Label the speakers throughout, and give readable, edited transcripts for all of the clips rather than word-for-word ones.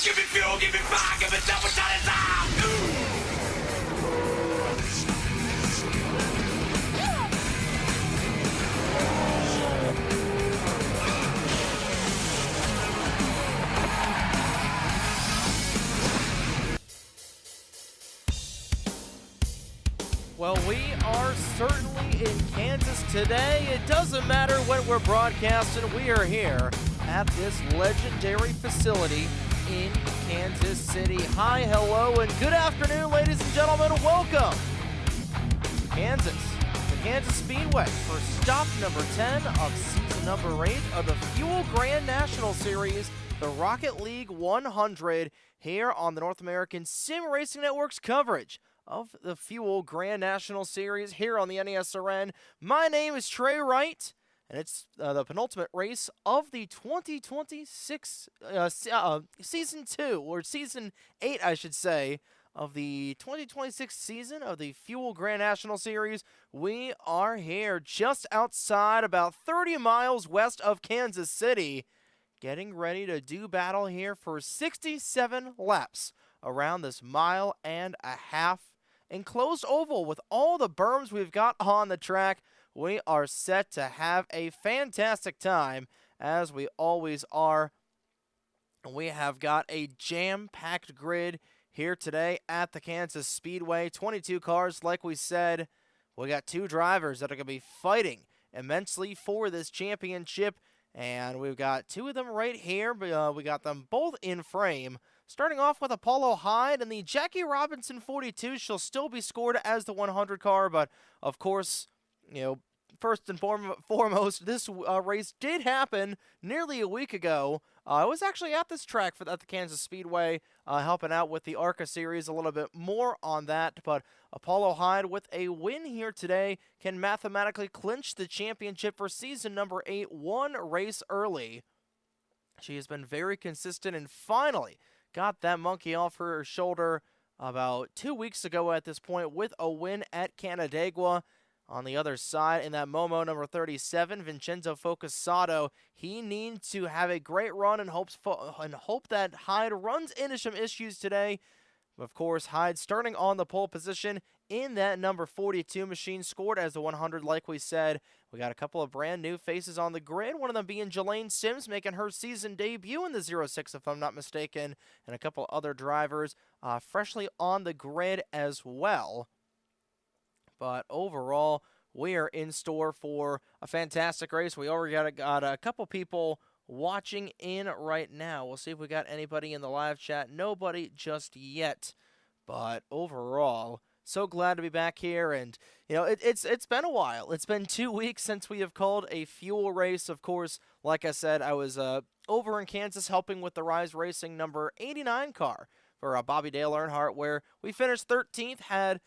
Speaker 1: Give me fuel, give me fire, give me double shot of time.
Speaker 2: Well, we are certainly in Kansas today. It doesn't matter when we're broadcasting. We are here at this legendary facility in Kansas City. Hi, hello, and good afternoon, ladies and gentlemen. Welcome to Kansas, the Kansas Speedway for stop number 10 of season number 8 of the Fuel Grand National Series, the Rocket League 100, here on the North American Sim Racing Network's coverage of the Fuel Grand National Series here on the NESRN. My name is Trey Wright, and it's the penultimate race of the 2026 Season 2, or Season 8, I should say, of the 2026 season of the Fuel Grand National Series. We are here just outside, about 30 miles west of Kansas City, getting ready to do battle here for 67 laps around this 1.5 mile enclosed oval with all the berms we've got on the track. We are set to have a fantastic time, as we always are. We have got a jam-packed grid here today at the Kansas Speedway. 22 cars, like we said. We got 2 drivers that are going to be fighting immensely for this championship, and we've got 2 of them right here. We got them both in frame. Starting off with Apollo Hyde and the Jackie Robinson 42. She'll still be scored as the 100 car, but of course, you know, first and foremost, this race did happen nearly a week ago. I was actually at this track at the Kansas Speedway, helping out with the ARCA series. A little bit more on that, but Apollo Hyde with a win here today can mathematically clinch the championship for season number 8, 1 race early. She has been very consistent and finally got that monkey off her shoulder about 2 weeks ago at this point with a win at Canandaigua. On the other side, in that Momo number 37, Vincenzo Focusato, he needs to have a great run and hope that Hyde runs into some issues today. Of course, Hyde starting on the pole position in that number 42 machine, scored as the 100, like we said. We got a couple of brand new faces on the grid, one of them being Jelaine Sims, making her season debut in the 06, if I'm not mistaken, and a couple other drivers freshly on the grid as well. But overall, we are in store for a fantastic race. We already got a couple people watching in right now. We'll see if we got anybody in the live chat. Nobody just yet. But overall, so glad to be back here. And, you know, it's been a while. It's been 2 weeks since we have called a fuel race. Of course, like I said, I was over in Kansas helping with the Rise Racing number 89 car for Bobby Dale Earnhardt, where we finished 13th, had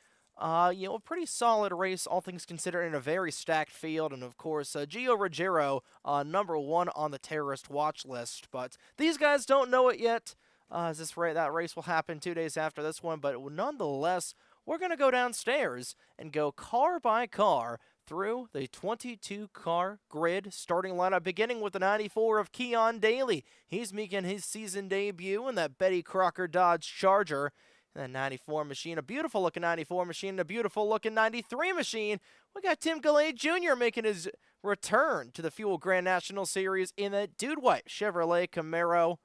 Speaker 2: you know, a pretty solid race, all things considered, in a very stacked field. And, of course, Gio Ruggiero, number 1 on the terrorist watch list. But these guys don't know it yet, as that race will happen 2 days after this one. But nonetheless, we're going to go downstairs and go car by car through the 22-car grid starting lineup, beginning with the 94 of Keon Daly. He's making his season debut in that Betty Crocker Dodge Charger. That 94 machine, a beautiful-looking 94 machine, and a beautiful-looking 93 machine. We got Tim Galley Jr. making his return to the Fuel Grand National Series in that Dude White Chevrolet Camaro.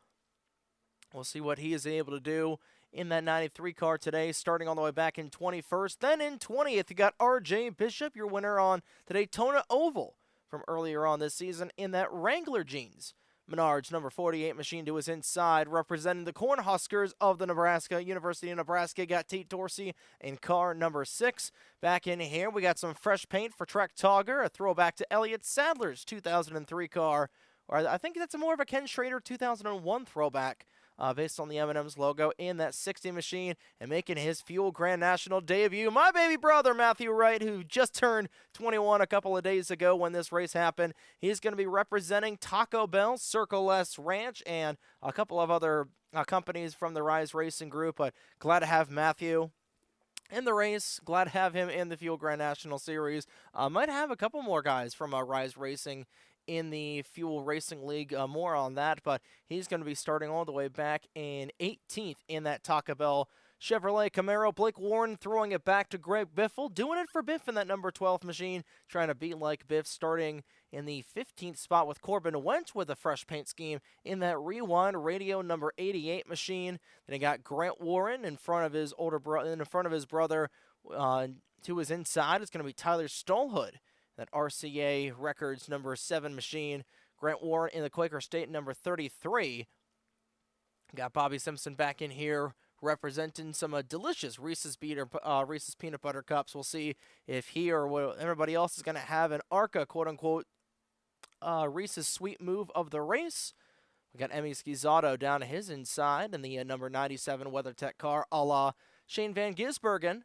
Speaker 2: We'll see what he is able to do in that 93 car today, starting all the way back in 21st. Then in 20th, you got R.J. Bishop, your winner on the Daytona Oval from earlier on this season in that Wrangler jeans. Menards number 48 machine to his inside, representing the Cornhuskers of the University of Nebraska. Got Tate Dorsey in car number 6. Back in here, we got some fresh paint for Trek Togger, a throwback to Elliott Sadler's 2003 car. Or I think that's more of a Ken Schrader 2001 throwback. Based on the M&M's logo in that 60 machine, and making his Fuel Grand National debut, my baby brother, Matthew Wright, who just turned 21 a couple of days ago when this race happened. He's going to be representing Taco Bell, Circle S Ranch, and a couple of other companies from the Rise Racing Group, but glad to have Matthew in the race. Glad to have him in the Fuel Grand National Series. Might have a couple more guys from Rise Racing in the Fuel Racing League. More on that, but he's going to be starting all the way back in 18th in that Taco Bell Chevrolet Camaro. Blake Warren throwing it back to Greg Biffle, doing it for Biff in that number 12 machine, trying to be like Biff, starting in the 15th spot with Corbin Wentz with a fresh paint scheme in that Rewind Radio number 88 machine. Then he got Grant Warren in front of his brother. To his inside is going to be Tyler Stolhood, that RCA Records number 7 machine. Grant Warren in the Quaker State number 33. Got Bobby Simpson back in here representing some delicious Reese's Peanut Butter Cups. We'll see if he or everybody else is going to have an ARCA, quote-unquote, Reese's Sweet Move of the race. We got Emmy Schizzato down to his inside in the number 97 WeatherTech car, a la Shane Van Gisbergen.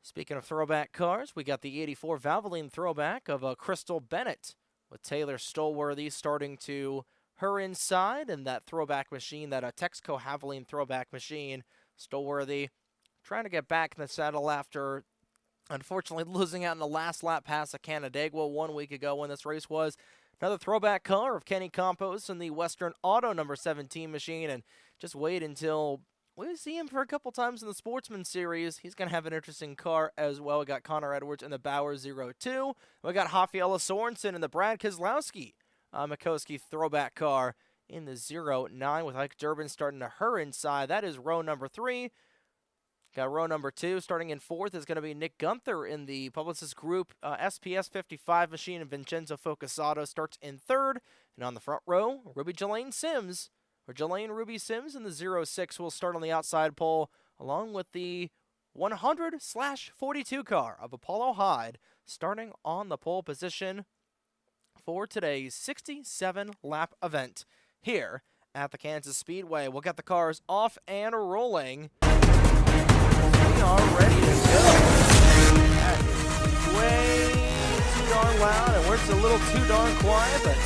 Speaker 2: Speaking of throwback cars, we got the 84 Valvoline throwback of Crystal Bennett with Taylor Stolworthy starting to her inside, and that throwback machine, that Texaco Valvoline throwback machine. Stolworthy trying to get back in the saddle after unfortunately losing out in the last lap past Canandaigua 1 week ago when this race was. Another throwback car of Kenny Campos in the Western Auto number 17 machine, and just wait until we see him for a couple times in the Sportsman Series. He's going to have an interesting car as well. We got Connor Edwards in the Bauer 02. We got Rafaela Sorensen in the Brad Keselowski Mikowski throwback car in the 09 with Ike Durbin starting to her inside. That is row number 3. Got row number 2. Starting in 4th is going to be Nick Gunther in the Publicis Group SPS 55 machine, and Vincenzo Focasato starts in 3rd. And on the front row, Jelaine Ruby Sims in the 06 will start on the outside pole, along with the 100/42 car of Apollo Hyde, starting on the pole position for today's 67-lap event here at the Kansas Speedway. We'll get the cars off and rolling. We are ready to go. That is way too darn loud, and we're just a little too darn quiet, but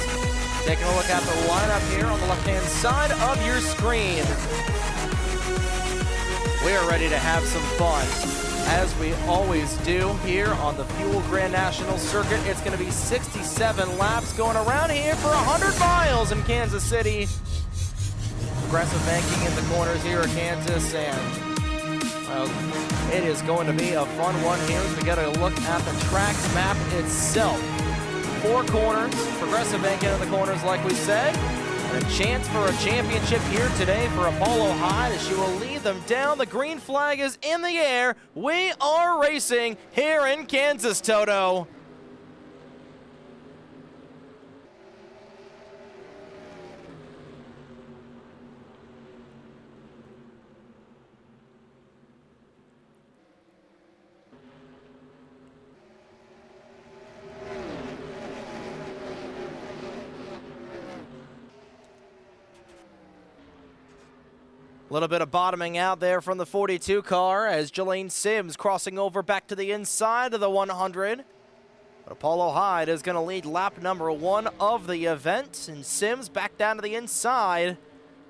Speaker 2: taking a look at the lineup here on the left-hand side of your screen. We are ready to have some fun, as we always do here on the Fuel Grand National Circuit. It's going to be 67 laps going around here for 100 miles in Kansas City. Aggressive banking in the corners here at Kansas, and well, it is going to be a fun one here as we get a look at the track's map itself. 4 corners, progressive banking in the corners like we said, and a chance for a championship here today for Apollo Hyde as she will lead them down. The green flag is in the air. We are racing here in Kansas, Toto. A little bit of bottoming out there from the 42 car as Jelaine Sims crossing over back to the inside of the 100. But Apollo Hyde is going to lead lap number 1 of the event, and Sims back down to the inside.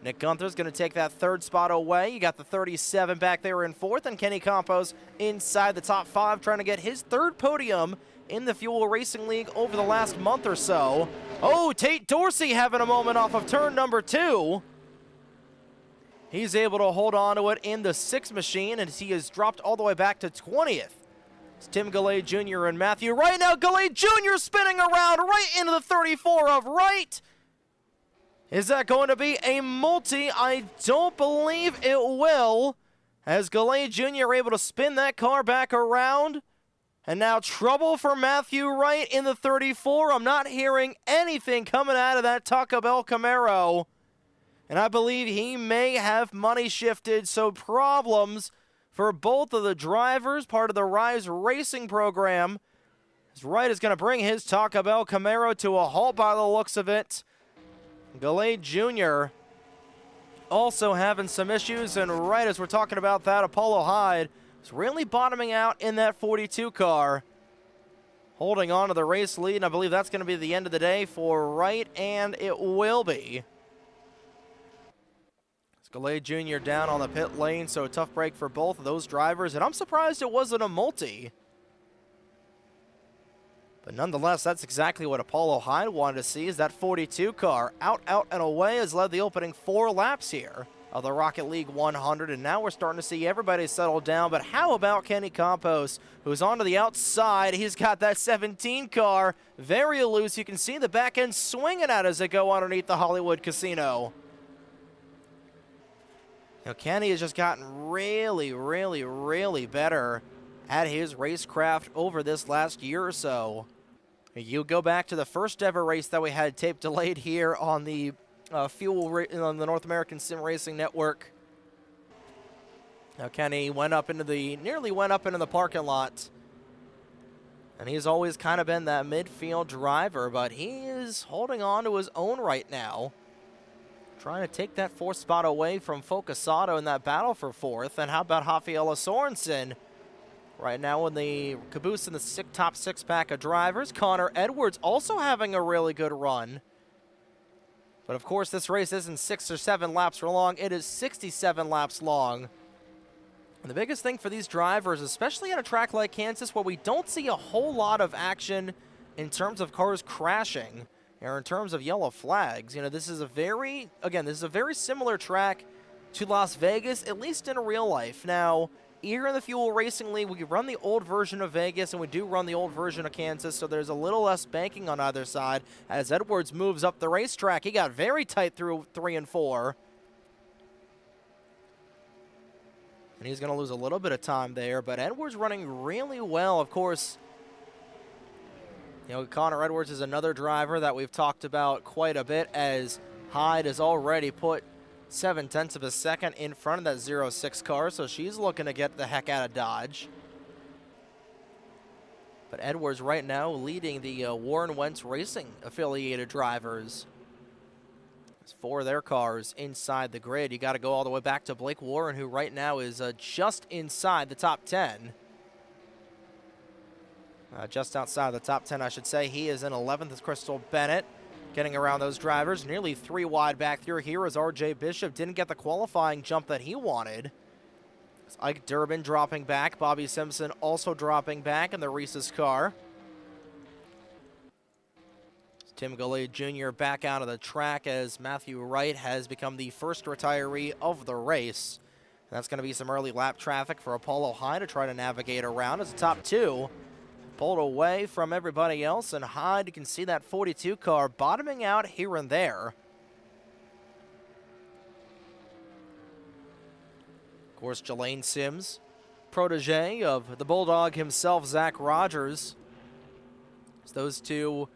Speaker 2: Nick Gunther's going to take that 3rd spot away. You got the 37 back there in 4th, and Kenny Campos inside the top 5 trying to get his 3rd podium in the Fuel Racing League over the last month or so. Oh, Tate Dorsey having a moment off of turn number 2. He's able to hold on to it in the 6th machine, and he has dropped all the way back to 20th. It's Tim Gallade Jr. and Matthew Wright. Now Gallade Jr. spinning around right into the 34 of Wright. Is that going to be a multi? I don't believe it will, as Gallade Jr. able to spin that car back around. And now trouble for Matthew Wright in the 34. I'm not hearing anything coming out of that Taco Bell Camaro. And I believe he may have money shifted, so problems for both of the drivers, part of the Rise Racing program. As Wright is going to bring his Taco Bell Camaro to a halt by the looks of it. Gallade Jr. also having some issues, and right as we're talking about that, Apollo Hyde is really bottoming out in that 42 car. Holding on to the race lead, and I believe that's going to be the end of the day for Wright, and it will be. Gallade Jr. down on the pit lane, so a tough break for both of those drivers, and I'm surprised it wasn't a multi. But Nonetheless, that's exactly what Apollo Hyde wanted to see, is that 42 car. Out, and away has led the opening 4 laps here of the Rocket League 100, and now we're starting to see everybody settle down. But how about Kenny Campos, who's onto the outside? He's got that 17 car very loose. You can see the back end swinging out as they go underneath the Hollywood Casino. You know, Kenny has just gotten really better at his racecraft over this last year or so. You go back to the first ever race that we had tape delayed here on the on the North American Sim Racing Network. Now Kenny nearly went up into the parking lot. And he's always kind of been that midfield driver, but he is holding on to his own right now. Trying to take that 4th spot away from Focusato in that battle for 4th. And how about Rafaela Sorensen? Right now in the caboose in the top 6 pack of drivers. Connor Edwards also having a really good run. But of course this race isn't 6 or 7 laps long, it is 67 laps long. And the biggest thing for these drivers, especially at a track like Kansas where we don't see a whole lot of action in terms of cars crashing or in terms of yellow flags. You know, this is a very similar track to Las Vegas, at least in real life. Now, here in the Fuel Racing League, we run the old version of Vegas, and we do run the old version of Kansas, so there's a little less banking on either side. As Edwards moves up the racetrack, he got very tight through 3 and 4. And he's going to lose a little bit of time there, but Edwards running really well. Of course, you know, Connor Edwards is another driver that we've talked about quite a bit, as Hyde has already put 0.7 of a second in front of that 06 car, so she's looking to get the heck out of Dodge. But Edwards right now leading the Warren Wentz Racing affiliated drivers. There's 4 of their cars inside the grid. You got to go all the way back to Blake Warren, who right now is just inside the top 10. Just outside the top 10, I should say. He is in 11th as Crystal Bennett. Getting around those drivers, nearly 3 wide back through here as RJ Bishop didn't get the qualifying jump that he wanted. It's Ike Durbin dropping back, Bobby Simpson also dropping back in the Reese's car. Tim Goulet Jr. back out of the track as Matthew Wright has become the first retiree of the race. And that's going to be some early lap traffic for Apollo Hyde to try to navigate around as the top 2. Pulled away from everybody else, and Hyde, you can see that 42 car bottoming out here and there. Of course, Jelaine Sims, protege of the Bulldog himself, Zach Rogers. So those two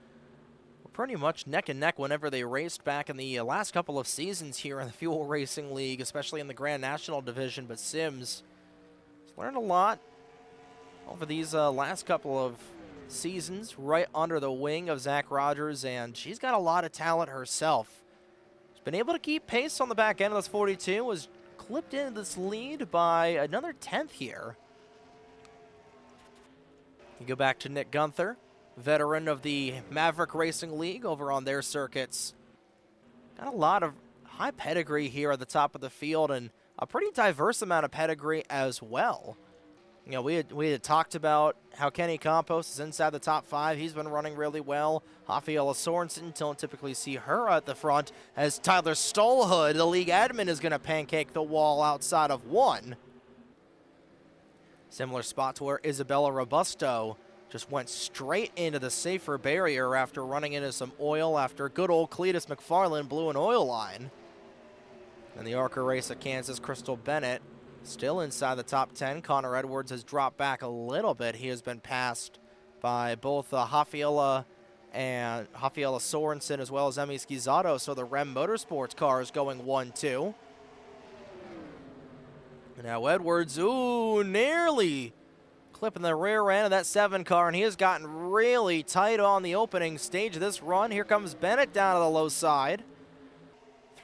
Speaker 2: were pretty much neck and neck whenever they raced back in the last couple of seasons here in the Fuel Racing League, especially in the Grand National Division. But Sims has learned a lot over these last couple of seasons, right under the wing of Zach Rogers, and she's got a lot of talent herself. She's been able to keep pace on the back end of this 42, was clipped into this lead by another 10th here. You go back to Nick Gunther, veteran of the Maverick Racing League over on their circuits. Got a lot of high pedigree here at the top of the field, and a pretty diverse amount of pedigree as well. You know, we had talked about how Kenny Campos is inside the top 5. He's been running really well. Rafaela Sorensen, don't typically see her at the front, as Tyler Stolhood, the league admin, is going to pancake the wall outside of 1. Similar spot to where Isabella Robusto just went straight into the safer barrier after running into some oil after good old Cletus McFarland blew an oil line. And the ARCA race at Kansas, Crystal Bennett still inside the top 10. Connor Edwards has dropped back a little bit. He has been passed by both Rafaela Sorensen as well as Emi Schizzato. So the Rem Motorsports car is going 1-2. Now Edwards, nearly clipping the rear end of that 7 car, and he has gotten really tight on the opening stage of this run. Here comes Bennett down to the low side.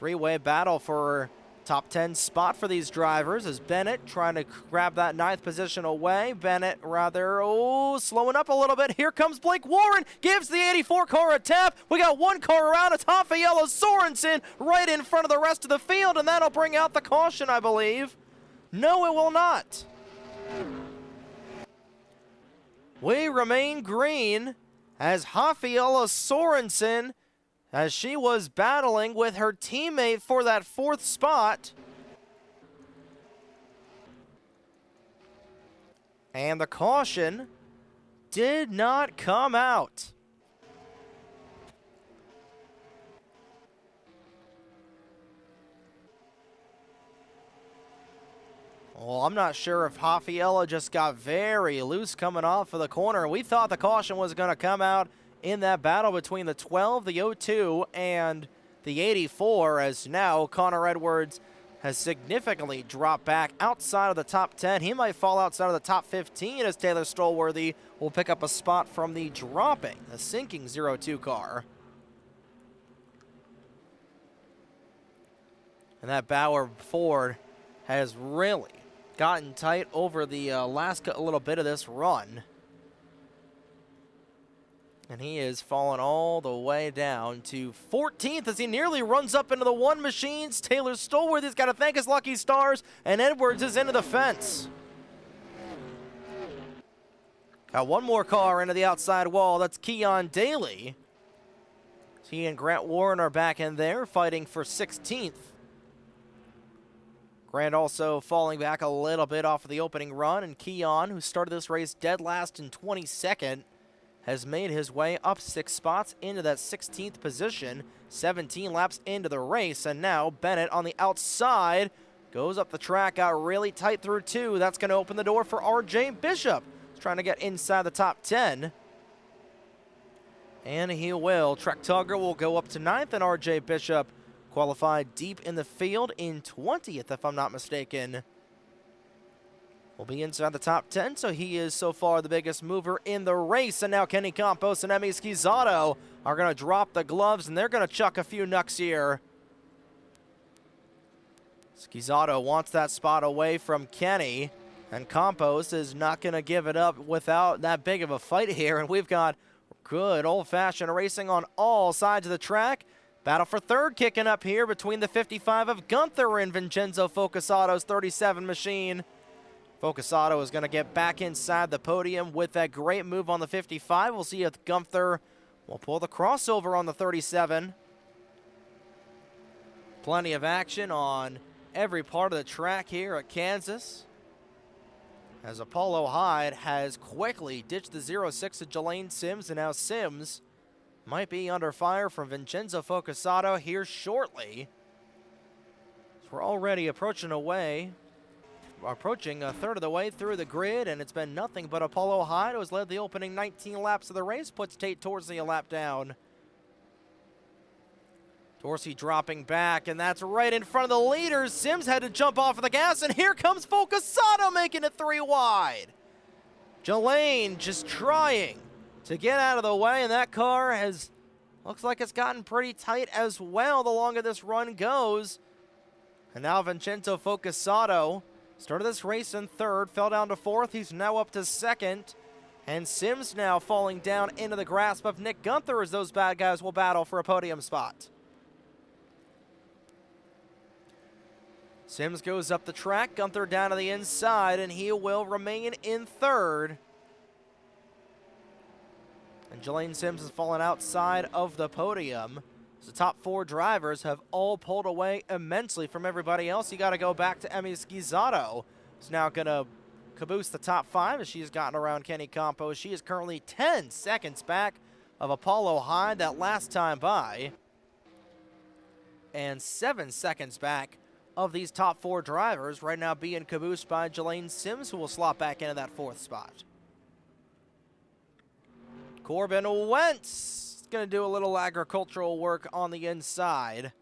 Speaker 2: 3-way battle for top 10 spot for these drivers as Bennett trying to grab that 9th position away. Bennett rather, slowing up a little bit. Here comes Blake Warren, gives the 84 car a tap. We got 1 car around. It's Rafaela Sorensen right in front of the rest of the field, and that'll bring out the caution, I believe. No, it will not. We remain green as Rafaela Sorensen, as she was battling with her teammate for that 4th spot. And the caution did not come out. Well, I'm not sure if Rafaela just got very loose coming off of the corner. We thought the caution was going to come out in that battle between the 12, the 02, and the 84, as now Connor Edwards has significantly dropped back outside of the top 10. He might fall outside of the top 15 as Taylor Stolworthy will pick up a spot from the the sinking 02 car. And that Bauer Ford has really gotten tight over the last little bit of this run. And he is falling all the way down to 14th as he nearly runs up into the 1 machines. Taylor Stolworthy's got to thank his lucky stars, and Edwards is into the fence. Got one more car into the outside wall. That's Keon Daly. He and Grant Warren are back in there fighting for 16th. Grant also falling back a little bit off of the opening run, and Keon, who started this race dead last in 22nd, has made his way up 6 spots into that 16th position, 17 laps into the race, and now Bennett on the outside goes up the track, got really tight through 2. That's going to open the door for RJ Bishop. He's trying to get inside the top 10. And he will. Trek Tugger will go up to 9th, and RJ Bishop qualified deep in the field in 20th, if I'm not mistaken. Will be inside the top 10, so he is so far the biggest mover in the race. And now Kenny Campos and Emi Schizzato are going to drop the gloves, and they're going to chuck a few knucks here. Schizzato wants that spot away from Kenny, and Campos is not going to give it up without that big of a fight here. And we've got good old-fashioned racing on all sides of the track. Battle for 3rd kicking up here between the 55 of Gunther and Vincenzo Focusato's 37 machine. Focusato is going to get back inside the podium with that great move on the 55. We'll see if Gunther will pull the crossover on the 37. Plenty of action on every part of the track here at Kansas, as Apollo Hyde has quickly ditched the 06 of Jelaine Sims, and now Sims might be under fire from Vincenzo Focusato here shortly. So we're already approaching a 1/3 of the way through the grid, and it's been nothing but Apollo Hyde, who has led the opening 19 laps of the race, puts Tate Dorsey a lap down. Dorsey dropping back, and that's right in front of the leaders. Sims had to jump off of the gas, and here comes Focusato making it 3 wide. Jelaine just trying to get out of the way, and that car looks like it's gotten pretty tight as well the longer this run goes. And now Vincenzo Focusato started this race in 3rd, fell down to 4th. He's now up to 2nd. And Sims now falling down into the grasp of Nick Gunther as those bad guys will battle for a podium spot. Sims goes up the track, Gunther down to the inside, and he will remain in 3rd. And Jelaine Sims has fallen outside of the podium. The top 4 drivers have all pulled away immensely from everybody else. You got to go back to Emi Schizzato, who's now going to caboose the top 5 as she's gotten around Kenny Campos. She is currently 10 seconds back of Apollo Hyde that last time by, and 7 seconds back of these top 4 drivers, right now being caboosed by Jelaine Sims, who will slot back into that 4th spot. Corbin Wentz going to do a little agricultural work on the inside.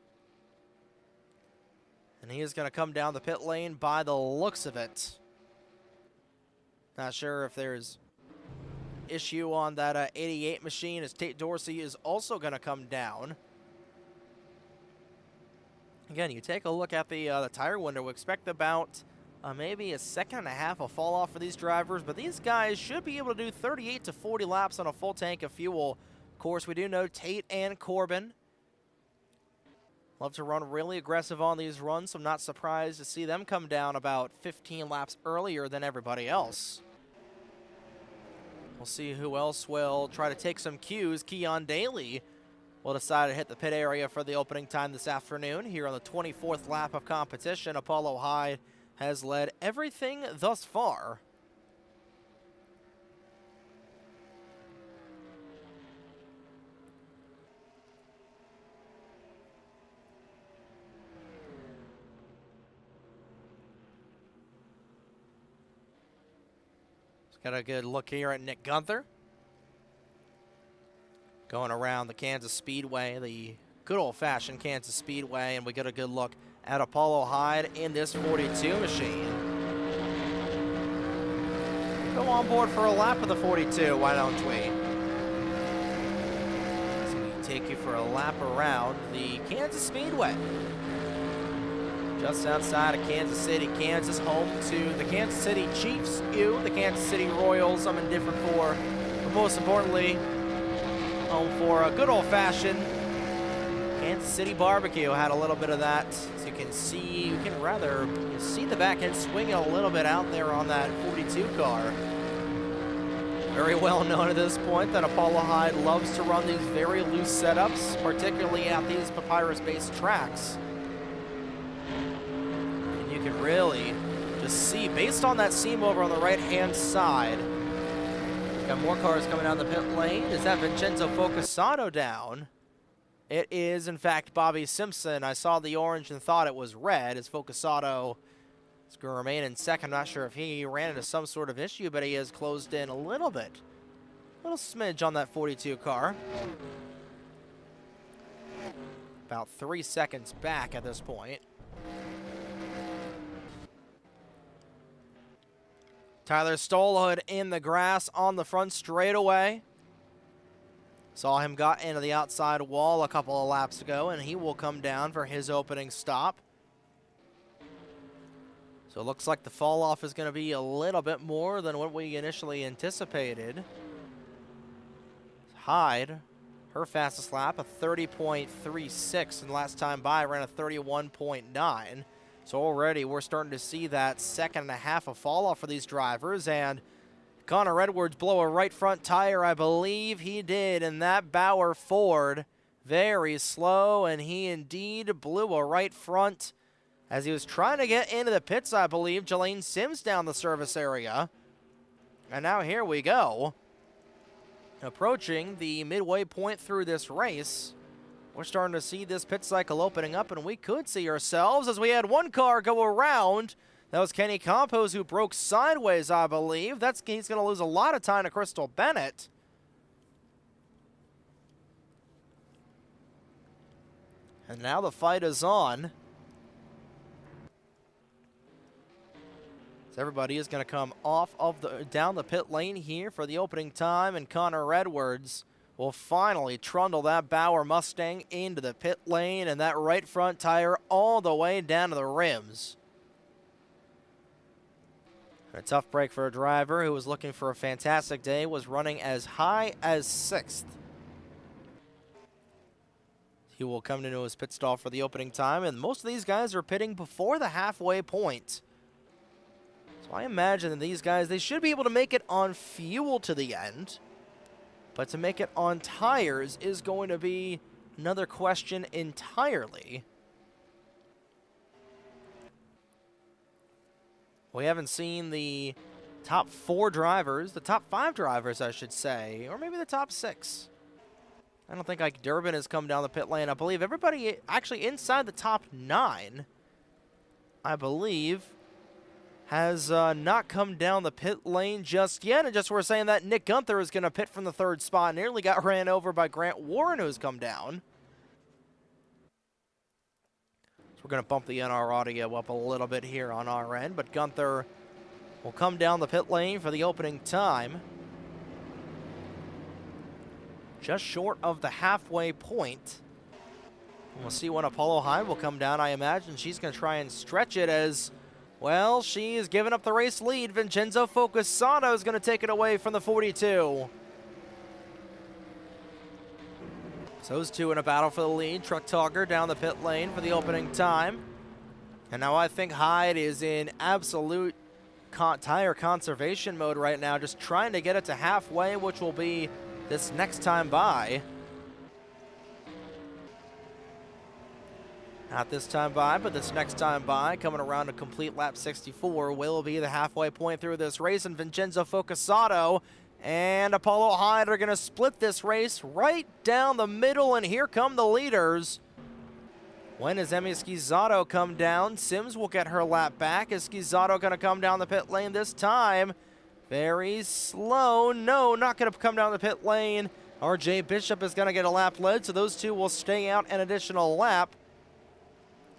Speaker 2: And he is going to come down the pit lane by the looks of it. Not sure if there's issue on that 88 machine, as Tate Dorsey is also going to come down. Again, you take a look at the tire window. We expect about maybe a 1.5 seconds of fall off for these drivers, but these guys should be able to do 38 to 40 laps on a full tank of fuel. Of course, we do know Tate and Corbin love to run really aggressive on these runs, so I'm not surprised to see them come down about 15 laps earlier than everybody else. We'll see who else will try to take some cues. Keon Daly will decide to hit the pit area for the opening time this afternoon. Here on the 24th lap of competition, Apollo Hyde has led everything thus far. Got a good look here at Nick Gunther. Going around the Kansas Speedway, the good old-fashioned Kansas Speedway, and we get a good look at Apollo Hyde in this 42 machine. Go on board for a lap of the 42, why don't we? So we take you for a lap around the Kansas Speedway. Just outside of Kansas City, Kansas, home to the Kansas City Chiefs, the Kansas City Royals, I'm indifferent for, but most importantly, home for a good old-fashioned Kansas City barbecue. Had a little bit of that, as you can see. You can rather see the back end swinging a little bit out there on that 42 car. Very well known at this point that Apollo Hyde loves to run these very loose setups, particularly at these papyrus-based tracks. You can really just see, based on that seam over on the right-hand side, got more cars coming down the pit lane. Is that Vincenzo Focusato down? It is, in fact, Bobby Simpson. I saw the orange and thought it was red, as Focusato is going to remain in second. I'm not sure if he ran into some sort of issue, but he has closed in a little bit. A little smidge on that 42 car. About 3 seconds back at this point. Tyler Stolhood in the grass on the front straightaway. Saw him got into the outside wall a couple of laps ago, and he will come down for his opening stop. So it looks like the fall off is going to be a little bit more than what we initially anticipated. Hyde, her fastest lap, a 30.36, and last time by ran a 31.9. So already we're starting to see that second and a half of fall off for these drivers, and Connor Edwards blow a right front tire, I believe he did, and that Bauer Ford very slow, and he indeed blew a right front as he was trying to get into the pits, I believe. Jelaine Sims down the service area, and now here we go. Approaching the midway point through this race. We're starting to see this pit cycle opening up, and we could see ourselves as we had one car go around. That was Kenny Campos, who broke sideways, I believe. He's going to lose a lot of time to Crystal Bennett. And now the fight is on. So everybody is going to come off of down the pit lane here for the opening time, and Connor Edwards will finally trundle that Bauer Mustang into the pit lane, and that right front tire all the way down to the rims. A tough break for a driver who was looking for a fantastic day, was running as high as 6th. He will come into his pit stall for the opening time, and most of these guys are pitting before the halfway point. So I imagine that these guys, they should be able to make it on fuel to the end. But to make it on tires is going to be another question entirely. We haven't seen the top 4 drivers, the top 5 drivers, I should say, or maybe the top 6. I don't think Ike Durbin has come down the pit lane. I believe everybody actually inside the top 9, I believe, has not come down the pit lane just yet. And just we're saying that Nick Gunther is going to pit from the 3rd spot. Nearly got ran over by Grant Warren, who's come down. So we're going to bump the NR audio up a little bit here on our end. But Gunther will come down the pit lane for the opening time. Just short of the halfway point. And we'll see when Apollo Hyde will come down. I imagine she's going to try and stretch it as... well, she is giving up the race lead. Vincenzo Focusato is going to take it away from the 42. So those two in a battle for the lead. Truck Talker down the pit lane for the opening time. And now I think Hyde is in absolute tire conservation mode right now, just trying to get it to halfway, which will be this next time by. Not this time by, but this next time by, coming around to complete lap 64, will be the halfway point through this race, and Vincenzo Focusato and Apollo Hyde are going to split this race right down the middle, and here come the leaders. When does Emi Esquizato come down? Sims will get her lap back. Is Esquizato going to come down the pit lane this time? Very slow. No, not going to come down the pit lane. RJ Bishop is going to get a lap lead, so those two will stay out an additional lap.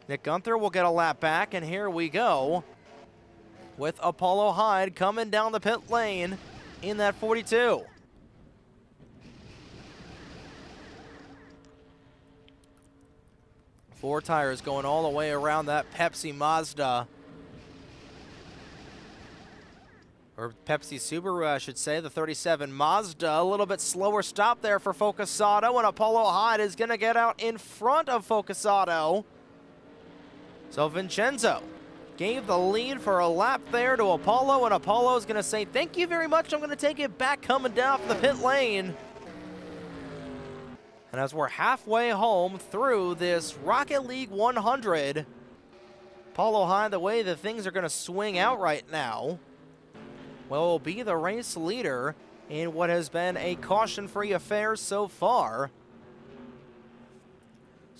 Speaker 2: Nick Gunther will get a lap back, and here we go with Apollo Hyde coming down the pit lane in that 42. Four tires going all the way around that Pepsi Mazda. Or Pepsi Subaru, I should say, the 37 Mazda. A little bit slower stop there for Focusato, and Apollo Hyde is going to get out in front of Focusato. So Vincenzo gave the lead for a lap there to Apollo, and Apollo is going to say, thank you very much, I'm going to take it back coming down from the pit lane. And as we're halfway home through this Rocket League 100, Apollo Hyde, the way that things are going to swing out right now, will be the race leader in what has been a caution-free affair so far.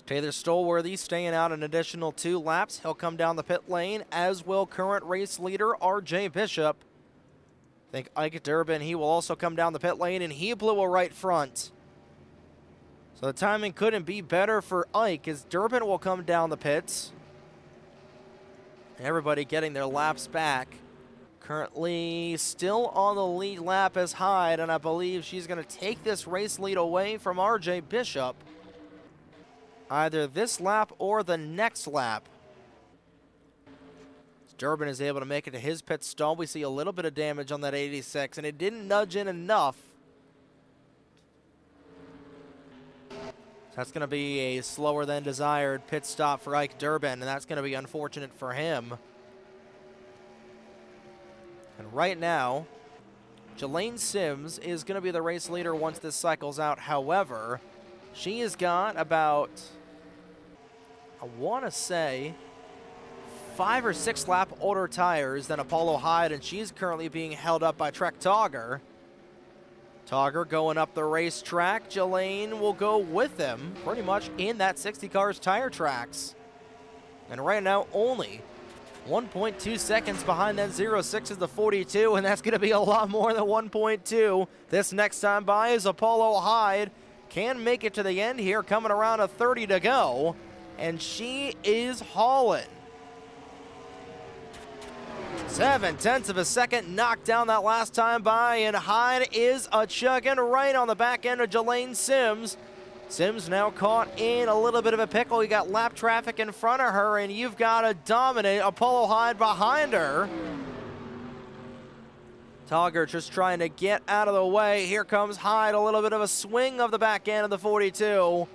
Speaker 2: Taylor Stolworthy staying out an additional 2 laps. He'll come down the pit lane, as will current race leader RJ Bishop. I think Ike Durbin, he will also come down the pit lane, and he blew a right front. So the timing couldn't be better for Ike, as Durbin will come down the pits. Everybody getting their laps back. Currently still on the lead lap as Hyde, and I believe she's going to take this race lead away from RJ Bishop. Either this lap or the next lap. Durbin is able to make it to his pit stall. We see a little bit of damage on that 86, and it didn't nudge in enough. That's going to be a slower than desired pit stop for Ike Durbin, and that's going to be unfortunate for him. And right now, Jelaine Sims is going to be the race leader once this cycle's out. However, she has got about, I want to say, 5 or 6 lap older tires than Apollo Hyde, and she's currently being held up by Trek Togger. Togger going up the racetrack. Jelaine will go with him pretty much in that 60 cars tire tracks. And right now only 1.2 seconds behind that 06 is the 42, and that's going to be a lot more than 1.2. This next time by is Apollo Hyde. Can make it to the end here, coming around a 30 to go, and she is hauling. 0.7 of a second knocked down that last time by, and Hyde is a chugging right on the back end of Jelaine Sims. Sims now caught in a little bit of a pickle. You got lap traffic in front of her, and you've got a dominant Apollo Hyde behind her. Togger just trying to get out of the way. Here comes Hyde, a little bit of a swing of the back end of the 42.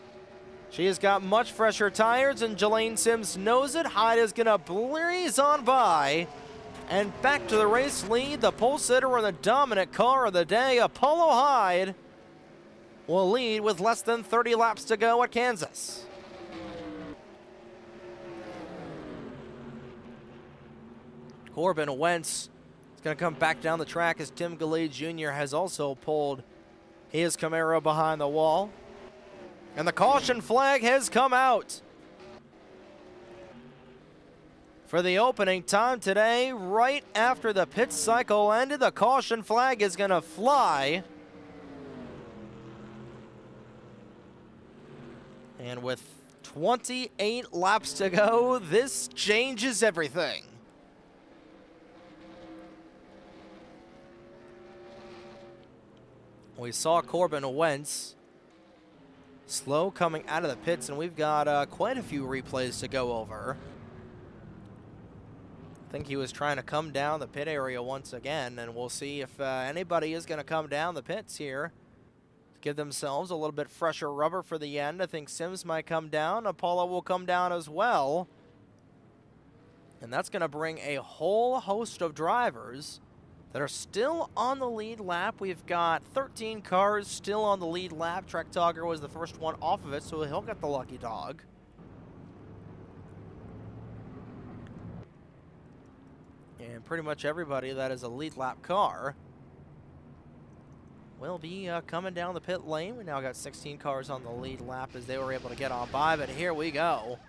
Speaker 2: She has got much fresher tires, and Jelaine Sims knows it. Hyde is going to breeze on by. And back to the race lead, the pole sitter and the dominant car of the day, Apollo Hyde, will lead with less than 30 laps to go at Kansas. Corbin Wentz is going to come back down the track as Tim Gallade Jr. has also pulled his Camaro behind the wall. And the caution flag has come out for the opening time today. Right after the pit cycle ended, the caution flag is going to fly. And with 28 laps to go, this changes everything. We saw Corbin Wentz slow coming out of the pits, and we've got quite a few replays to go over. I think he was trying to come down the pit area once again, and we'll see if anybody is going to come down the pits here to give themselves a little bit fresher rubber for the end. I think Sims might come down. Apollo will come down as well. And that's going to bring a whole host of drivers that are still on the lead lap. We've got 13 cars still on the lead lap. Trek Togger was the first one off of it, so he'll get the lucky dog. And pretty much everybody that is a lead lap car will be coming down the pit lane. We now got 16 cars on the lead lap as they were able to get on by, but here we go.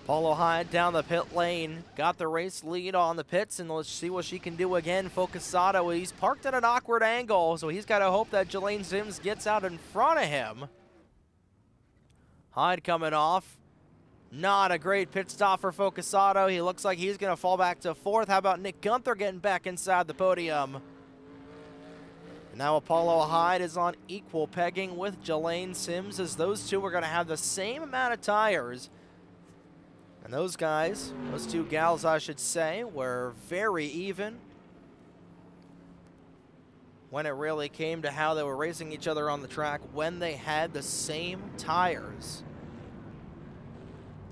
Speaker 2: Paulo Hyde down the pit lane, got the race lead on the pits, and let's see what she can do again. Focusato, he's parked at an awkward angle, so he's got to hope that Jelaine Sims gets out in front of him. Hyde coming off. Not a great pit stop for Focusato. He looks like he's going to fall back to fourth. How about Nick Gunther getting back inside the podium? And now Apollo Hyde is on equal pegging with Jelaine Sims, as those two are going to have the same amount of tires. And those guys, those two gals I should say, were very even when it really came to how they were racing each other on the track when they had the same tires.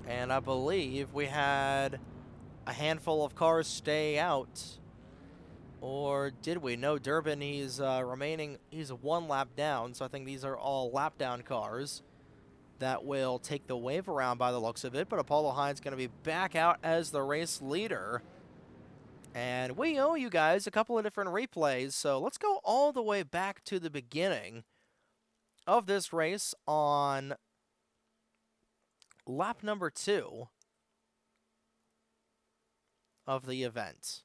Speaker 2: And I believe we had a handful of cars stay out. Or did we? No, Durbin, he's he's one lap down, so I think these are all lap down cars that will take the wave around by the looks of it. But Apollo Hyde's going to be back out as the race leader. And we owe you guys a couple of different replays, so let's go all the way back to the beginning of this race on lap number 2 of the event.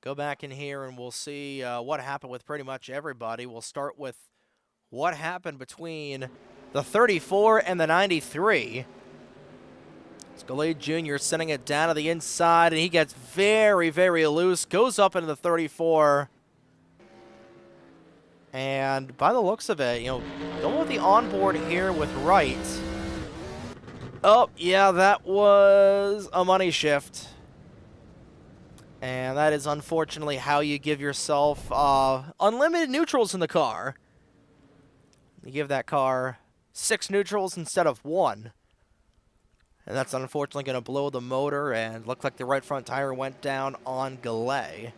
Speaker 2: Go back in here and we'll see what happened with pretty much everybody. We'll start with what happened between the 34 and the 93. Scalade Jr. sending it down to the inside, and he gets very, very loose. Goes up into the 34. And by the looks of it, going with the onboard here with Wright. Oh, yeah, that was a money shift. And that is unfortunately how you give yourself unlimited neutrals in the car. You give that car 6 neutrals instead of 1. And that's unfortunately going to blow the motor, and looked like the right front tire went down on Galley.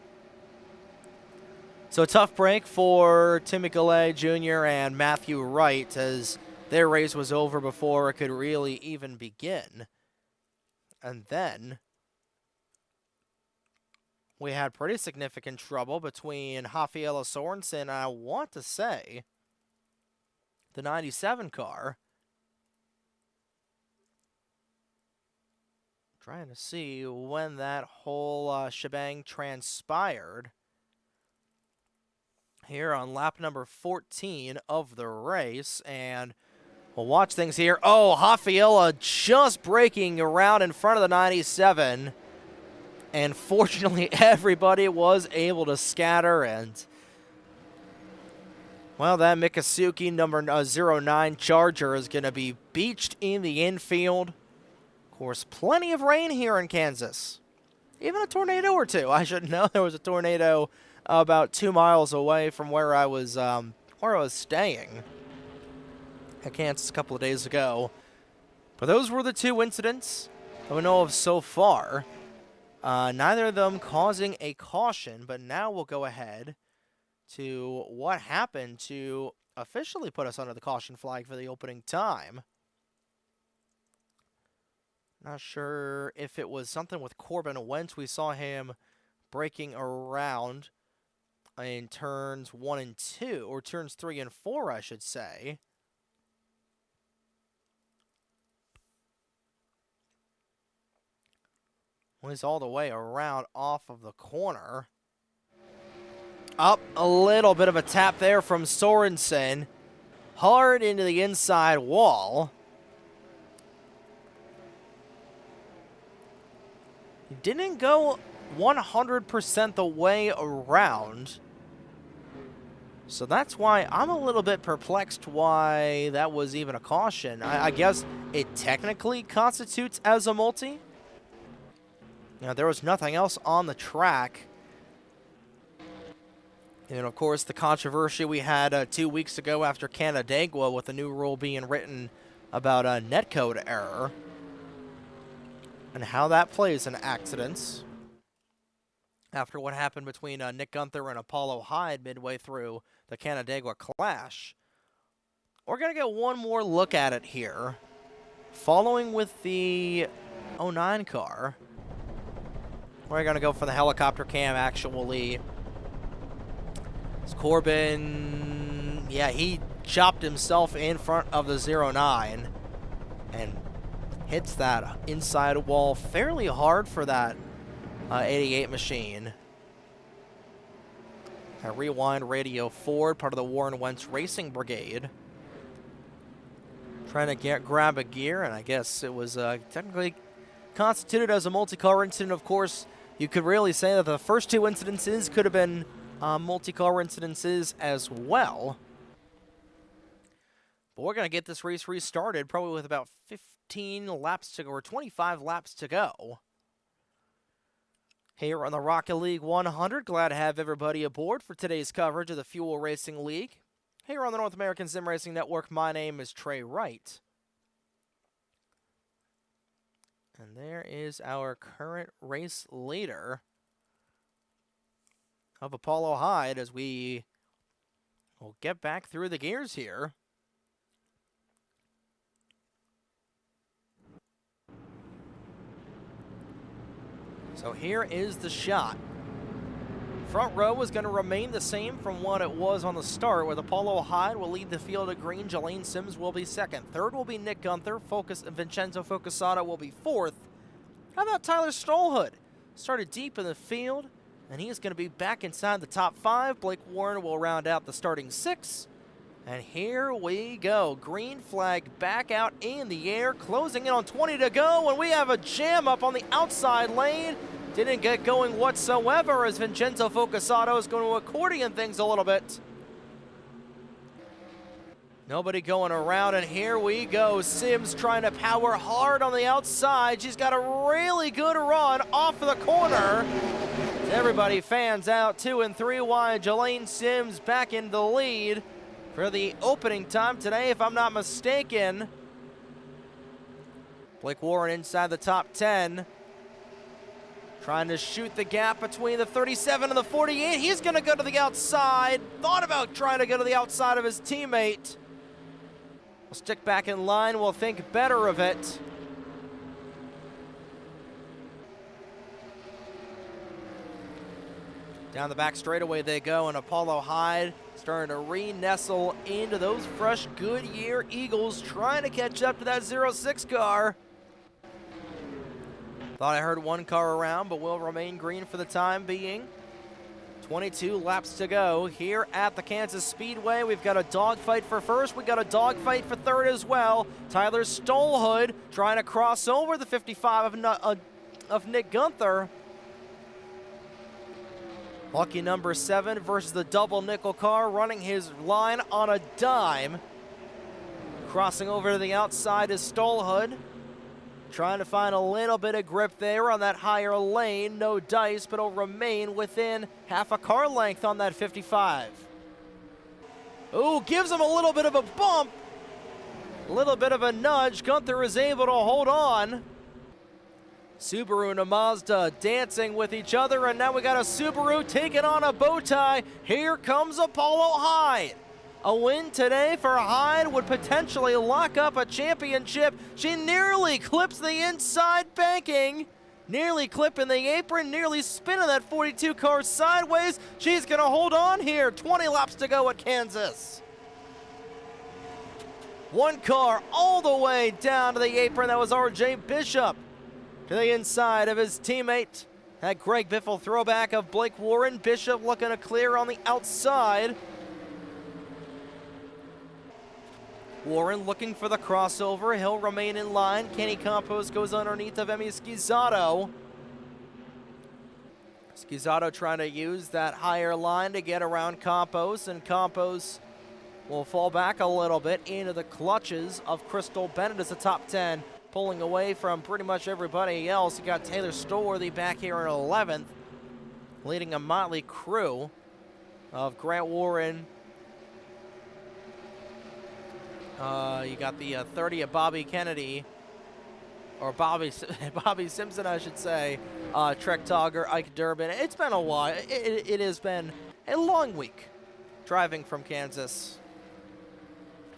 Speaker 2: So a tough break for Timmy Galley Jr. and Matthew Wright, as their race was over before it could really even begin. And then we had pretty significant trouble between Rafaela Sorensen and I want to say the 97 car. Trying to see when that whole shebang transpired. Here on lap number 14 of the race, and we'll watch things here. Oh, Rafaela just breaking around in front of the 97. And fortunately, everybody was able to scatter, and well, that Mikasuki number 09 Charger is going to be beached in the infield. Of course, plenty of rain here in Kansas. Even a tornado or two. I should know there was a tornado about 2 miles away from where I was staying at Kansas a couple of days ago. But those were the 2 incidents that we know of so far. Neither of them causing a caution, but now we'll go ahead to what happened to officially put us under the caution flag for the opening time. Not sure if it was something with Corbin Wentz. We saw him breaking around in turns 1 and 2, or turns 3 and 4, I should say. Was all the way around off of the corner. Up a little bit of a tap there from Sorensen. Hard into the inside wall. Didn't go 100% the way around. So that's why I'm a little bit perplexed why that was even a caution. I guess it technically constitutes as a multi. There was nothing else on the track. And, of course, the controversy we had 2 weeks ago after Canandaigua with the new rule being written about a netcode error. and how that plays in accidents. After what happened between Nick Gunther and Apollo Hyde midway through the Canandaigua Clash, we're going to get one more look at it here. Following with the 09 car, we're going to go for the helicopter cam actually. It's Corbin, yeah, he chopped himself in front of the 09 and hits that inside wall fairly hard for that 88 machine. A rewind radio forward, part of the Warren Wentz Racing Brigade. Trying to grab a gear, and I guess it was technically constituted as a multi-car incident. Of course, you could really say that the first two incidences could have been multi-car incidences as well. But we're going to get this race restarted probably with about 15 laps to go, or 25 laps to go. Here on the Rocket League 100, glad to have everybody aboard for today's coverage of the Fuel Racing League. Here on the North American Sim Racing Network, my name is Trey Wright. And there is our current race leader of Apollo Hyde as we will get back through the gears here. So here is the shot. Front row is going to remain the same from what it was on the start, with Apollo Hyde will lead the field of green. Jelaine Sims will be second. Third will be Nick Gunther. Vincenzo Focusato will be fourth. How about Tyler Stolhood? Started deep in the field, and he's going to be back inside the top five. Blake Warren will round out the starting six. And here we go. Green flag back out in the air, closing in on 20 to go, and we have a jam up on the outside lane. Didn't get going whatsoever as Vincenzo Focusato is going to accordion things a little bit. Nobody going around, and here we go. Sims trying to power hard on the outside. She's got a really good run off of the corner. Everybody fans out 2 and 3 wide. Jelaine Sims back in the lead for the opening time today, if I'm not mistaken. Blake Warren inside the top 10. Trying to shoot the gap between the 37 and the 48. He's going to go to the outside. Thought about trying to go to the outside of his teammate. We'll stick back in line. We'll think better of it. Down the back straightaway they go, and Apollo Hyde starting to re-nestle into those fresh Goodyear Eagles, trying to catch up to that 06 car. Thought I heard one car around, but will remain green for the time being. 22 laps to go here at the Kansas Speedway. We've got a dogfight for first. We got a dogfight for third as well. Tyler Stolhood trying to cross over the 55 of Nick Gunther. Lucky number 7 versus the double nickel car, running his line on a dime. Crossing over to the outside is Stolhood. Trying to find a little bit of grip there on that higher lane. No dice, but will remain within half a car length on that 55. Ooh, gives him a little bit of a bump. A little bit of a nudge. Gunther is able to hold on. Subaru and a Mazda dancing with each other, and now we got a Subaru taking on a bow tie. Here comes Apollo Hyde. A win today for Hyde would potentially lock up a championship. She nearly clips the inside banking. Nearly clipping the apron, nearly spinning that 42 car sideways. She's gonna hold on here. 20 laps to go at Kansas. One car all the way down to the apron. That was RJ Bishop to the inside of his teammate. That Greg Biffle throwback of Blake Warren. Bishop looking to clear on the outside. Warren looking for the crossover. He'll remain in line. Kenny Campos goes underneath of Emi Schizzato. Schizzato trying to use that higher line to get around Campos, and Campos will fall back a little bit into the clutches of Crystal Bennett as the top 10, pulling away from pretty much everybody else. You got Taylor Stolworthy back here in 11th, leading a motley crew of Grant Warren. You got the 30 of Bobby Kennedy. or Bobby Simpson, I should say, Trek Togger, Ike Durbin. It's been a while. It has been a long week driving from Kansas.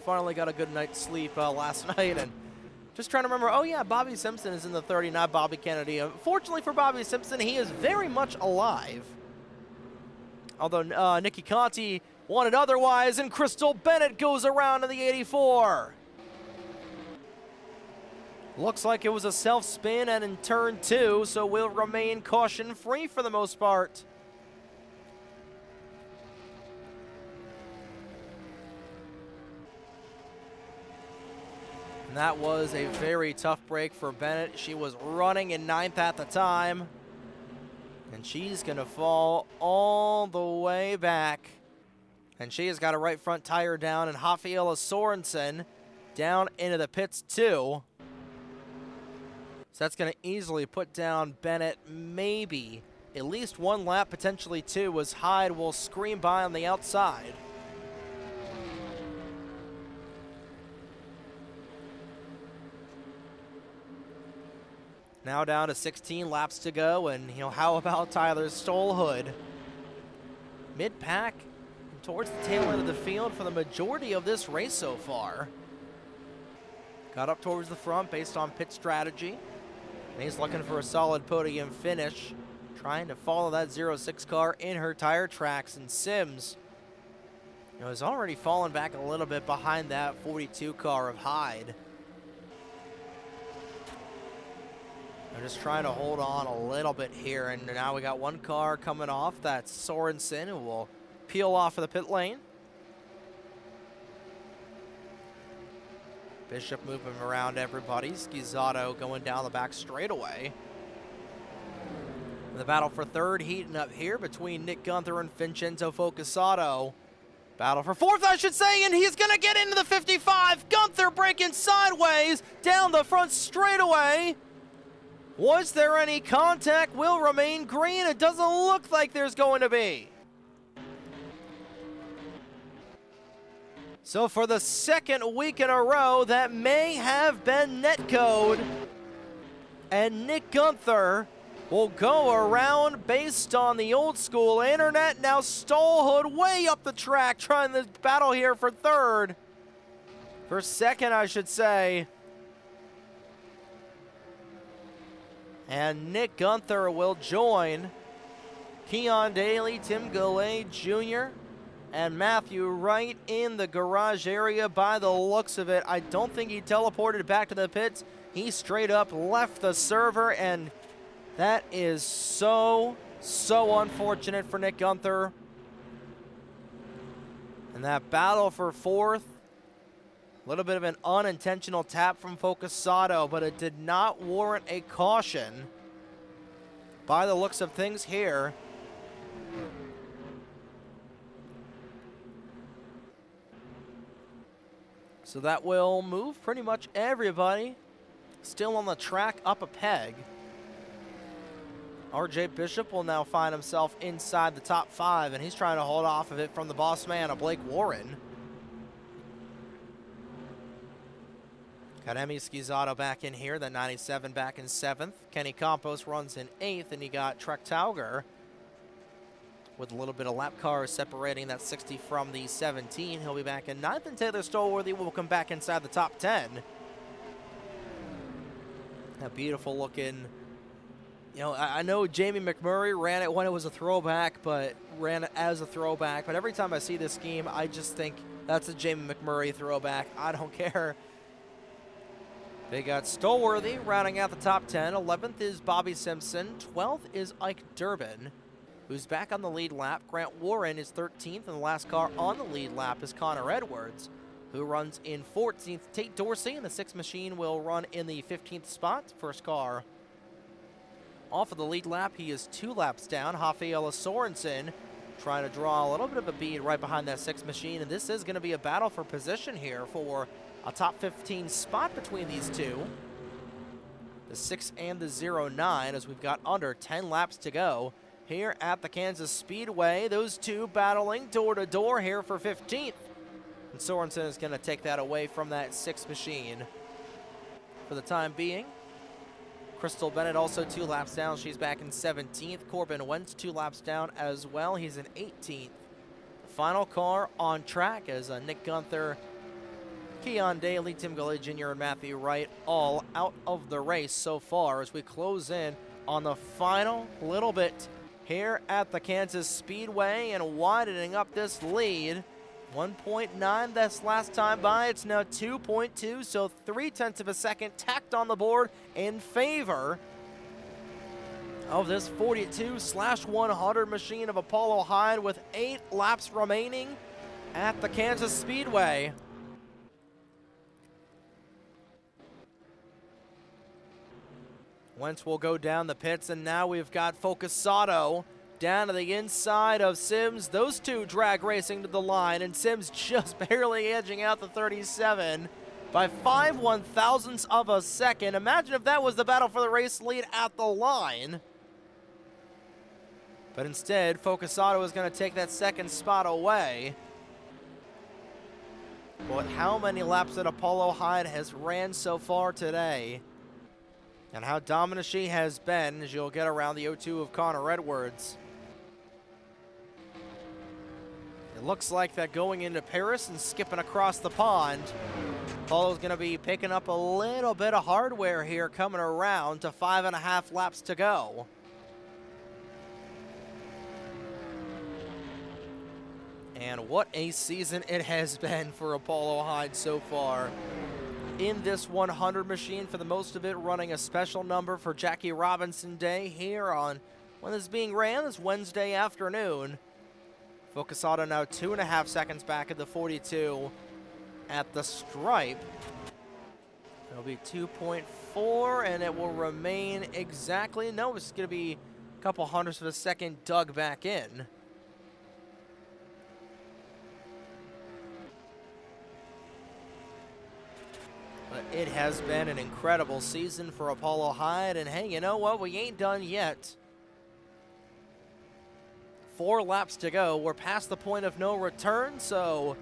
Speaker 2: Finally got a good night's sleep last night, and just trying to remember, oh yeah, Bobby Simpson is in the 30, not Bobby Kennedy. Fortunately for Bobby Simpson, he is very much alive. Although Nikki Conti wanted otherwise, and Crystal Bennett goes around in the 84. Looks like it was a self-spin and in turn 2, so we'll remain caution-free for the most part. And that was a very tough break for Bennett. She was running in 9th at the time. And she's going to fall all the way back. And she has got a right front tire down, and Rafaela Sorensen down into the pits too. So that's going to easily put down Bennett, maybe at least 1 lap, potentially 2, as Hyde will scream by on the outside. Now down to 16 laps to go, and how about Tyler Stolhood? Mid-pack towards the tail end of the field for the majority of this race so far. Got up towards the front based on pit strategy. And he's looking for a solid podium finish, trying to follow that 06 car in her tire tracks. And Sims has already fallen back a little bit behind that 42 car of Hyde. They're just trying to hold on a little bit here, and now we got 1 car coming off. That's Sorensen, who will peel off of the pit lane. Bishop moving around everybody. Schizzato going down the back straightaway. The battle for 3rd heating up here between Nick Gunther and Vincenzo Focusato. Battle for 4th, I should say, and he's going to get into the 55. Gunther breaking sideways down the front straightaway. Was there any contact? Will remain green. It doesn't look like there's going to be. So for the 2nd week in a row, that may have been netcode. And Nick Gunther will go around based on the old school internet. Now Stolhood way up the track, trying to battle here for 3rd. For 2nd, I should say. And Nick Gunther will join Keon Daly, Tim Goulet Jr., and Matthew Wright in the garage area by the looks of it. I don't think he teleported back to the pits. He straight up left the server, and that is so unfortunate for Nick Gunther. And that battle for 4th, a little bit of an unintentional tap from Focusato, but it did not warrant a caution by the looks of things here. So that will move pretty much everybody still on the track up a peg. RJ Bishop will now find himself inside the top 5, and he's trying to hold off of it from the boss man, Blake Warren. Got Emi Schizzato back in here, the 97 back in 7th. Kenny Campos runs in 8th, and you got Trek Tauger with a little bit of lap cars separating that 60 from the 17. He'll be back in 9th, and Taylor Stolworthy will come back inside the top 10. A beautiful looking, I know Jamie McMurray ran it when it was a throwback, but ran it as a throwback. But every time I see this scheme, I just think that's a Jamie McMurray throwback. I don't care. They got Stolworthy rounding out the top 10. 11th is Bobby Simpson. 12th is Ike Durbin, who's back on the lead lap. Grant Warren is 13th, and the last car on the lead lap is Connor Edwards, who runs in 14th. Tate Dorsey in the 6th machine will run in the 15th spot. First car off of the lead lap. He is 2 laps down. Rafaela Sorensen trying to draw a little bit of a bead right behind that 6th machine, and this is going to be a battle for position here for a top 15 spot between these two. The 6 and the 09, as we've got under 10 laps to go here at the Kansas Speedway. Those two battling door to door here for 15th. And Sorensen is going to take that away from that 6th machine for the time being. Crystal Bennett also 2 laps down. She's back in 17th. Corbin Wentz 2 laps down as well. He's in 18th. The final car on track as Nick Gunther, Keon Daly, Tim Gully Jr., and Matthew Wright all out of the race so far as we close in on the final little bit here at the Kansas Speedway and widening up this lead. 1.9 this last time by. It's now 2.2, so 0.3 of a second tacked on the board in favor of this 42/100 machine of Apollo Hyde with 8 laps remaining at the Kansas Speedway. Wentz will go down the pits, and now we've got Focusato down to the inside of Sims. Those two drag racing to the line, and Sims just barely edging out the 37 by 5/1000ths of a second. Imagine if that was the battle for the race lead at the line. But instead, Focusato is going to take that second spot away. But how many laps that Apollo Hyde has ran so far today, and how dominant she has been as you'll get around the O2 of Connor Edwards. It looks like that going into Paris and skipping across the pond, Apollo's going to be picking up a little bit of hardware here coming around to 5.5 laps to go. And what a season it has been for Apollo Hyde so far in this 100 machine, for the most of it running a special number for Jackie Robinson Day here on when this is being ran this Wednesday afternoon. Focusato now 2.5 seconds back at the 42 at the stripe. It'll be 2.4, and it will remain exactly, no, it's going to be a couple hundredths of a second dug back in. But it has been an incredible season for Apollo Hyde, and hey, you know what? We ain't done yet. 4 laps to go. We're past the point of no return, so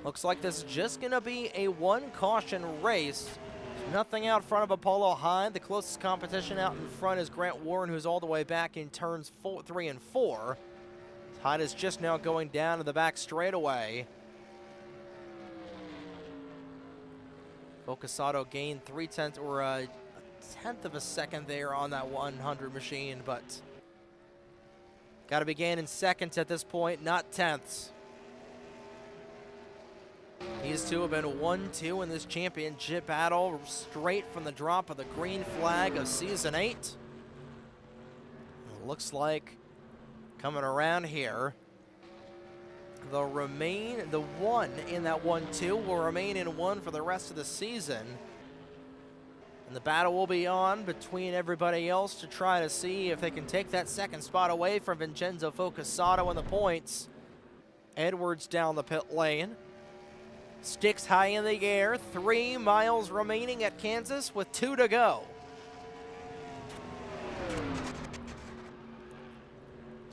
Speaker 2: looks like this is just going to be a 1 caution race. There's nothing out front of Apollo Hyde. The closest competition out in front is Grant Warren, who's all the way back in turns 3 and 4. Hyde is just now going down to the back straightaway. Focusato gained 0.3 or a 1/10 of a second there on that 100 machine, but got to be gaining seconds at this point, not tenths. These two have been 1-2 in this championship battle straight from the drop of the green flag of Season 8. It looks like coming around here, the one in that 1-2 will remain in 1 for the rest of the season. And the battle will be on between everybody else to try to see if they can take that second spot away from Vincenzo Focusato in the points. Edwards down the pit lane. Sticks high in the air. 3 miles remaining at Kansas with 2 to go.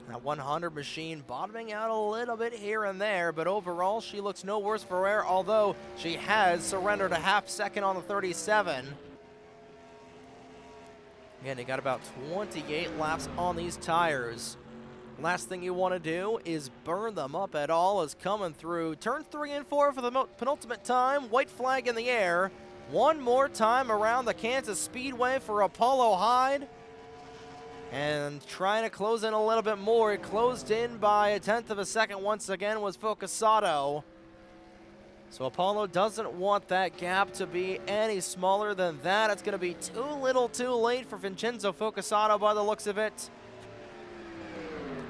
Speaker 2: That 100 machine bottoming out a little bit here and there, but overall she looks no worse for wear, although she has surrendered a half second on the 37. Again, they got about 28 laps on these tires. Last thing you want to do is burn them up at all as coming through turns 3 and 4 for the penultimate time. White flag in the air. One more time around the Kansas Speedway for Apollo Hyde. And trying to close in a little bit more. It closed in by a 1/10 of a second once again was Focusato. So Apollo doesn't want that gap to be any smaller than that. It's going to be too little too late for Vincenzo Focusato by the looks of it.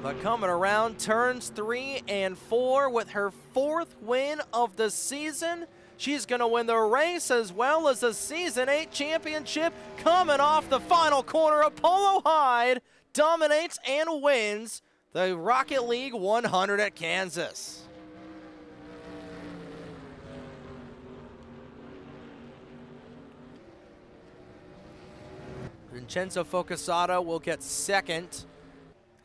Speaker 2: But coming around turns 3 and 4 with her 4th win of the season. She's going to win the race as well as the Season 8 championship. Coming off the final corner, Apollo Hyde dominates and wins the Rocket League 100 at Kansas. Vincenzo Focusato will get second,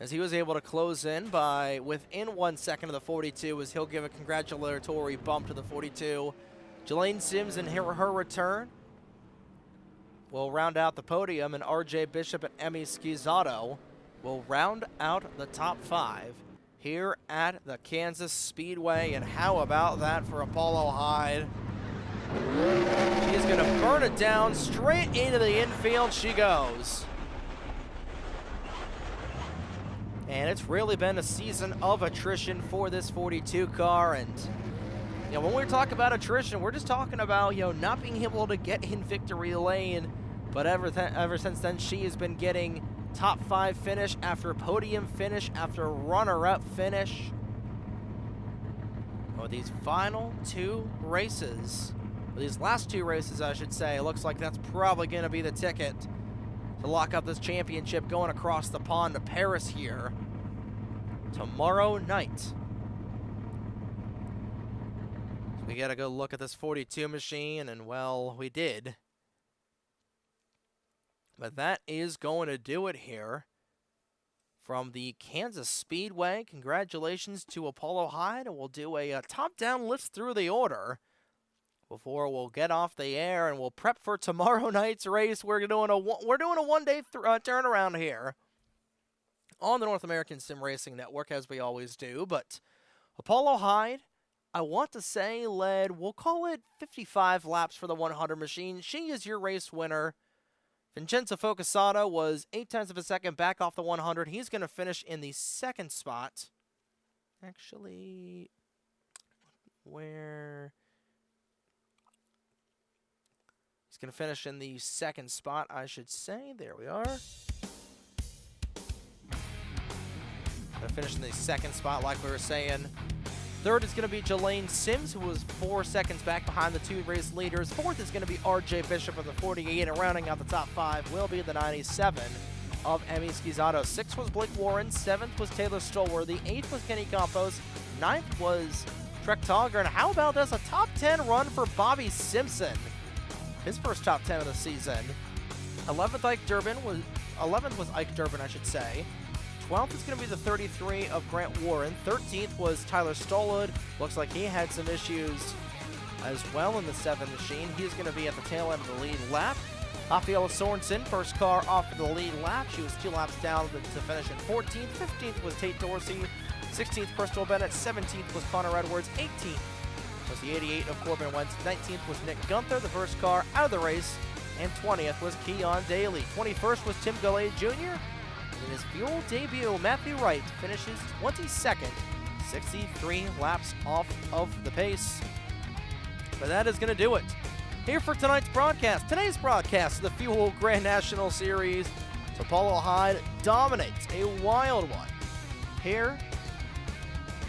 Speaker 2: as he was able to close in by within 1 second of the 42, as he'll give a congratulatory bump to the 42. Jelaine Sims in her return. will round out the podium, and R.J. Bishop and Emmy Schizzato will round out the top 5 here at the Kansas Speedway. And how about that for Apollo Hyde? She's going to burn it down. Straight into the infield she goes. And it's really been a season of attrition for this 42 car. And you know, when we talk about attrition, we're just talking about, you know, not being able to get in victory lane. But ever since then, she has been getting top 5 finish after podium finish after runner-up finish. Well, these final 2 races, or these last 2 races, I should say, it looks like that's probably going to be the ticket to lock up this championship going across the pond to Paris here tomorrow night. So we got to go look at this 42 machine, and well, we did. But that is going to do it here from the Kansas Speedway. Congratulations to Apollo Hyde, and we'll do a top-down list through the order before we'll get off the air and we'll prep for tomorrow night's race. We're doing a one-day turnaround here on the North American Sim Racing Network, as we always do. But Apollo Hyde, I want to say, led, we'll call it 55 laps for the 100 machine. She is your race winner. Vincenzo Focusato was 0.8 of a second back off the 100. He's going to finish in the 2nd spot. Actually, where... He's going to finish in the 2nd spot, I should say. There we are. Going to finish in the 2nd spot, like we were saying. 3rd is going to be Jelaine Sims, who was 4 seconds back behind the 2 race leaders. 4th is going to be R.J. Bishop of the 48, and rounding out the top 5 will be the 97 of Emmy Schizzato. 6th was Blake Warren. 7th was Taylor Stolworthy. 8th was Kenny Campos. 9th was Trek Togger. And how about this? A top 10 run for Bobby Simpson. His first top 10 of the season. 11th was Ike Durbin, I should say. 12th is going to be the 33 of Grant Warren. 13th was Tyler Stolid. Looks like he had some issues as well in the 7 machine. He's going to be at the tail end of the lead lap. Rafaela Sorensen, first car off of the lead lap. She was 2 laps down to finish in 14th. 15th was Tate Dorsey. 16th, Crystal Bennett. 17th was Connor Edwards. 18th was the 88 of Corbin Wentz. 19th was Nick Gunther, the first car out of the race. And 20th was Keon Daly. 21st was Tim Galley Jr. In his fuel debut, Matthew Wright finishes 22nd, 63 laps off of the pace. But that is going to do it here for tonight's broadcast. Today's broadcast of the Fuel Grand National Series. So Apollo Hyde dominates a wild one here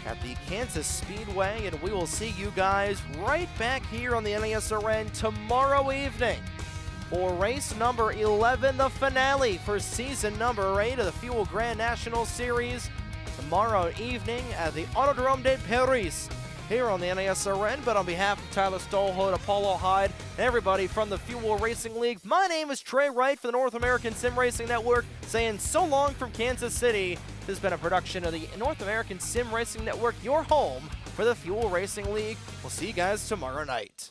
Speaker 2: at the Kansas Speedway, and we will see you guys right back here on the NASRN tomorrow evening for race number 11, the finale for season number 8 of the Fuel Grand National Series. Tomorrow evening at the Autodrome de Paris here on the NASRN. But on behalf of Tyler Stolhood, Apollo Hyde, and everybody from the Fuel Racing League, my name is Trey Wright for the North American Sim Racing Network, saying so long from Kansas City. This has been a production of the North American Sim Racing Network, your home for the Fuel Racing League. We'll see you guys tomorrow night.